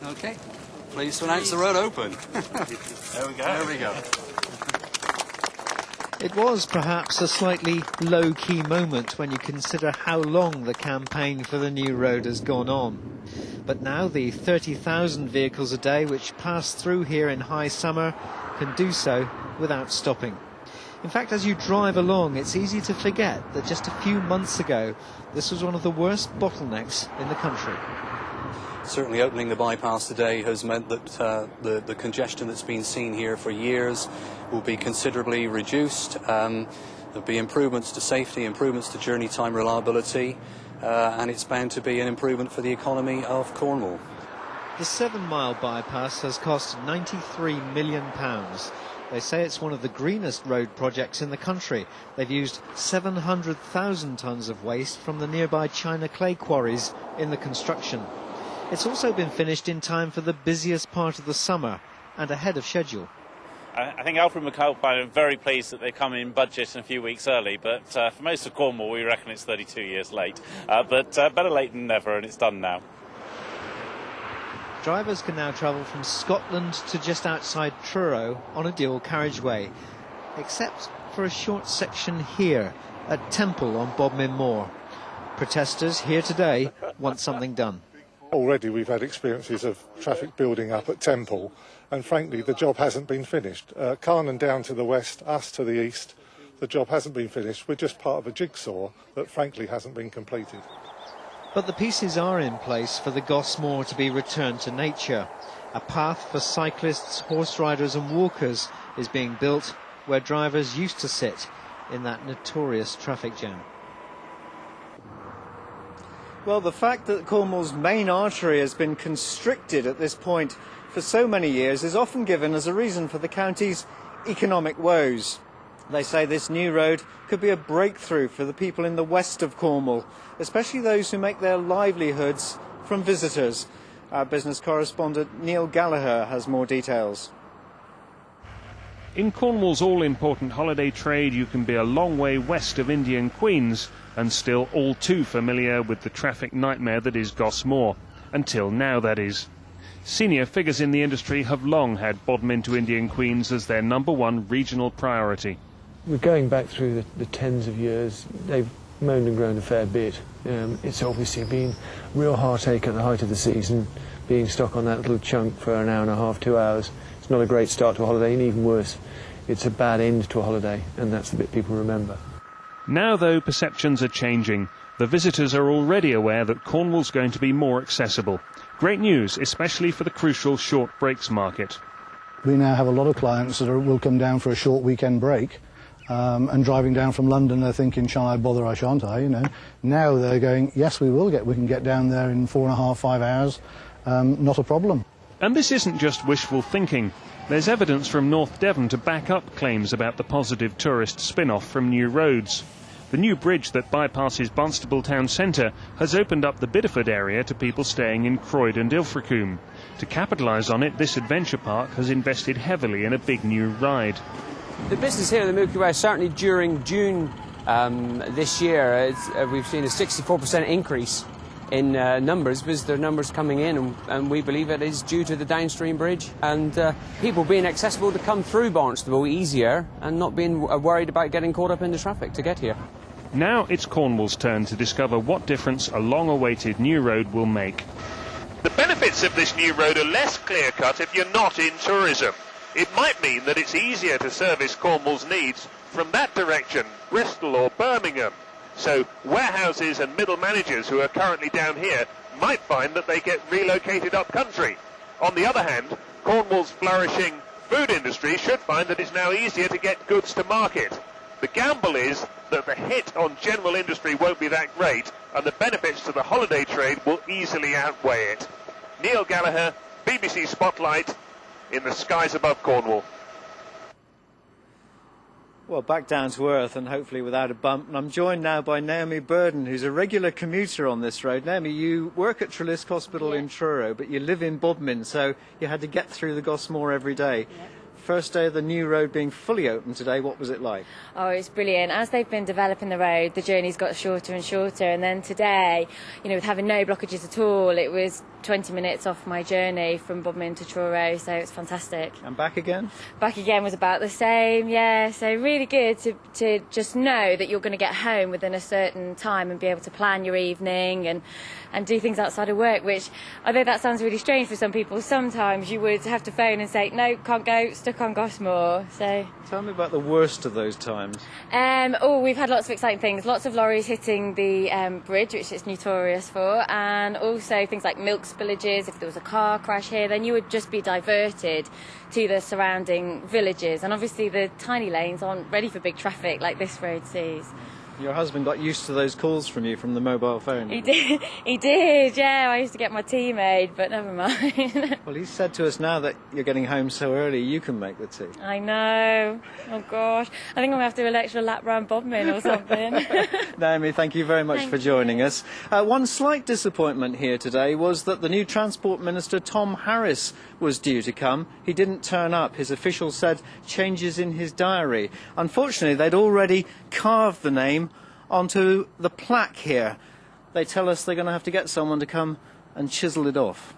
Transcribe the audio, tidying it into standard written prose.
Okay, pleased to announce the road open. There we go. There we go. It was perhaps a slightly low-key moment when you consider how long the campaign for the new road has gone on. But now the 30,000 vehicles a day which pass through here in high summer can do so without stopping. In fact, as you drive along, it's easy to forget that just a few months ago, this was one of the worst bottlenecks in the country. Certainly opening the bypass today has meant that the congestion that's been seen here for years will be considerably reduced. There'll be improvements to safety, improvements to journey time reliability, and it's bound to be an improvement for the economy of Cornwall. The 7-mile bypass has cost £93 million. They say it's one of the greenest road projects in the country. They've used 700,000 tonnes of waste from the nearby China clay quarries in the construction. It's also been finished in time for the busiest part of the summer and ahead of schedule. I think Alfred McAlpine are very pleased that they come in budget a few weeks early, but for most of Cornwall we reckon it's 32 years late. But better late than never, and it's done now. Drivers can now travel from Scotland to just outside Truro on a dual carriageway, except for a short section here at Temple on Bodmin Moor. Protesters here today want something done. Already we've had experiences of traffic building up at Temple, and frankly the job hasn't been finished. Carnan down to the west, us to the east, the job hasn't been finished. We're just part of a jigsaw that frankly hasn't been completed. But the pieces are in place for the Goss Moor to be returned to nature. A path for cyclists, horse riders and walkers is being built where drivers used to sit in that notorious traffic jam. Well, the fact that Cornwall's main artery has been constricted at this point for so many years is often given as a reason for the county's economic woes. They say this new road could be a breakthrough for the people in the west of Cornwall, especially those who make their livelihoods from visitors. Our business correspondent Neil Gallagher has more details. In Cornwall's all-important holiday trade, you can be a long way west of Indian Queens and still all too familiar with the traffic nightmare that is Goss Moor. Until now, that is. Senior figures in the industry have long had Bodmin to Indian Queens as their #1 regional priority. We're going back through the tens of years. They've moaned and groaned a fair bit. It's obviously been real heartache at the height of the season, being stuck on that little chunk for an hour and a half, 2 hours. It's not a great start to a holiday, and even worse, it's a bad end to a holiday, and that's the bit people remember. Now, though, perceptions are changing. The visitors are already aware that Cornwall's going to be more accessible. Great news, especially for the crucial short breaks market. We now have a lot of clients that will come down for a short weekend break, and driving down from London they're thinking, shall I bother or shan't I, you know. Now they're going, yes, we can get down there in 4.5, 5 hours, not a problem. And this isn't just wishful thinking. There's evidence from North Devon to back up claims about the positive tourist spin-off from new roads. The new bridge that bypasses Barnstaple town centre has opened up the Bideford area to people staying in Croyd and Ilfracombe. To capitalise on it, this adventure park has invested heavily in a big new ride. The business here in the Milky Way, certainly during June this year, we've seen a 64% increase in visitor numbers coming in, and we believe it is due to the downstream bridge and people being accessible to come through Barnstaple easier and not being worried about getting caught up in the traffic to get here. Now it's Cornwall's turn to discover what difference a long-awaited new road will make. The benefits of this new road are less clear-cut if you're not in tourism. It might mean that it's easier to service Cornwall's needs from that direction, Bristol or Birmingham. So warehouses and middle managers who are currently down here might find that they get relocated up country. On the other hand, Cornwall's flourishing food industry should find that it's now easier to get goods to market. The gamble is that the hit on general industry won't be that great, and the benefits to the holiday trade will easily outweigh it. Neil Gallagher, BBC Spotlight, in the skies above Cornwall. Well, back down to earth and hopefully without a bump. And I'm joined now by Naomi Burden, who's a regular commuter on this road. Naomi, you work at Treliske Hospital in Truro, but you live in Bodmin, so you had to get through the Goss Moor every day. First day of the new road being fully open today, what was it like? Oh, it's brilliant. As they've been developing the road, the journey's got shorter and shorter. And then today, with having no blockages at all, it was 20 minutes off my journey from Bodmin to Truro, so it's fantastic. And back again? Back again was about the same, yeah. So really good to just know that you're going to get home within a certain time and be able to plan your evening and do things outside of work, which, although that sounds really strange for some people, sometimes you would have to phone and say, no, can't go, stuck on Gosmore. So tell me about the worst of those times. We've had lots of exciting things, lots of lorries hitting the bridge, which it's notorious for, and also things like milk spillages. If there was a car crash here, then you would just be diverted to the surrounding villages, and obviously the tiny lanes aren't ready for big traffic like this road sees. Your husband got used to those calls from you from the mobile phone. He did, yeah. I used to get my tea made, but never mind. Well, he said to us now that you're getting home so early, you can make the tea. I know. Oh, gosh. I think I'm going to have to do an extra lap round Bodmin or something. Naomi, thank you very much for joining us. One slight disappointment here today was that the new Transport Minister, Tom Harris, was due to come. He didn't turn up. His officials said changes in his diary. Unfortunately, they'd already carved the name onto the plaque here. They tell us they're going to have to get someone to come and chisel it off.